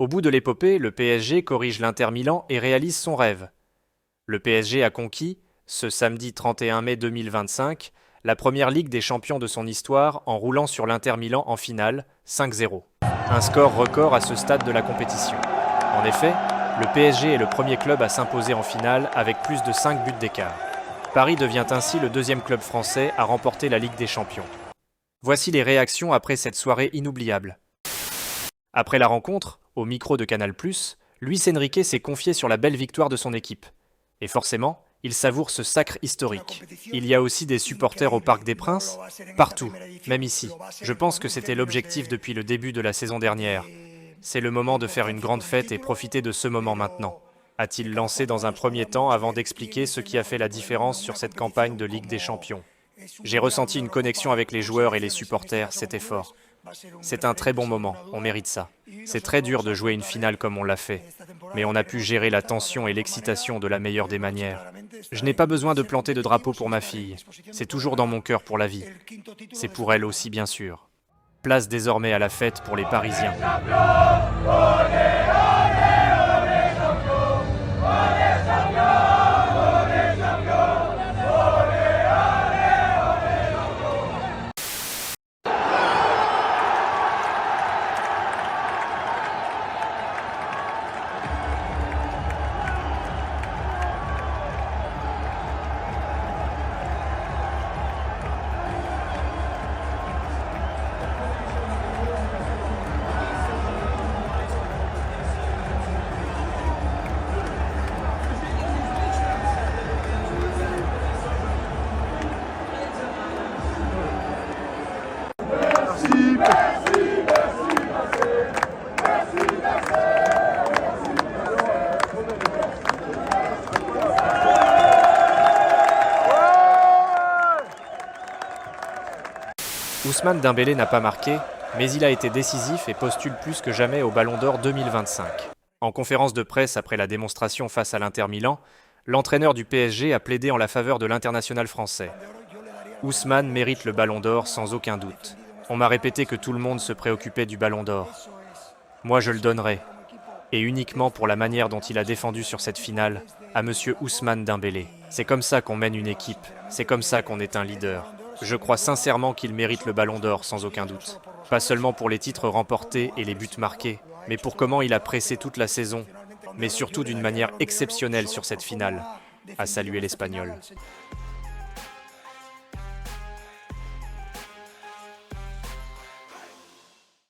Au bout de l'épopée, le PSG corrige l'Inter Milan et réalise son rêve. Le PSG a conquis, ce samedi 31 mai 2025, la première Ligue des champions de son histoire en roulant sur l'Inter Milan en finale, 5-0. Un score record à ce stade de la compétition. En effet, le PSG est le premier club à s'imposer en finale avec plus de 5 buts d'écart. Paris devient ainsi le deuxième club français à remporter la Ligue des champions. Voici les réactions après cette soirée inoubliable. Après la rencontre, au micro de Canal+, Luis Enrique s'est confié sur la belle victoire de son équipe. Et forcément, il savoure ce sacre historique. Il y a aussi des supporters au Parc des Princes, partout, même ici. Je pense que c'était l'objectif depuis le début de la saison dernière. C'est le moment de faire une grande fête et profiter de ce moment maintenant, a-t-il lancé dans un premier temps avant d'expliquer ce qui a fait la différence sur cette campagne de Ligue des Champions. J'ai ressenti une connexion avec les joueurs et les supporters, c'était fort. C'est un très bon moment, on mérite ça. C'est très dur de jouer une finale comme on l'a fait, mais on a pu gérer la tension et l'excitation de la meilleure des manières. Je n'ai pas besoin de planter de drapeau pour ma fille, c'est toujours dans mon cœur pour la vie. C'est pour elle aussi bien sûr. Place désormais à la fête pour les Parisiens. Ousmane Dembélé n'a pas marqué, mais il a été décisif et postule plus que jamais au Ballon d'Or 2025. En conférence de presse après la démonstration face à l'Inter Milan, l'entraîneur du PSG a plaidé en la faveur de l'international français. Ousmane mérite le Ballon d'Or sans aucun doute. On m'a répété que tout le monde se préoccupait du Ballon d'Or. Moi je le donnerai, et uniquement pour la manière dont il a défendu sur cette finale, à monsieur Ousmane Dembélé. C'est comme ça qu'on mène une équipe, c'est comme ça qu'on est un leader. Je crois sincèrement qu'il mérite le Ballon d'Or sans aucun doute. Pas seulement pour les titres remportés et les buts marqués, mais pour comment il a pressé toute la saison, mais surtout d'une manière exceptionnelle sur cette finale, a salué l'Espagnol.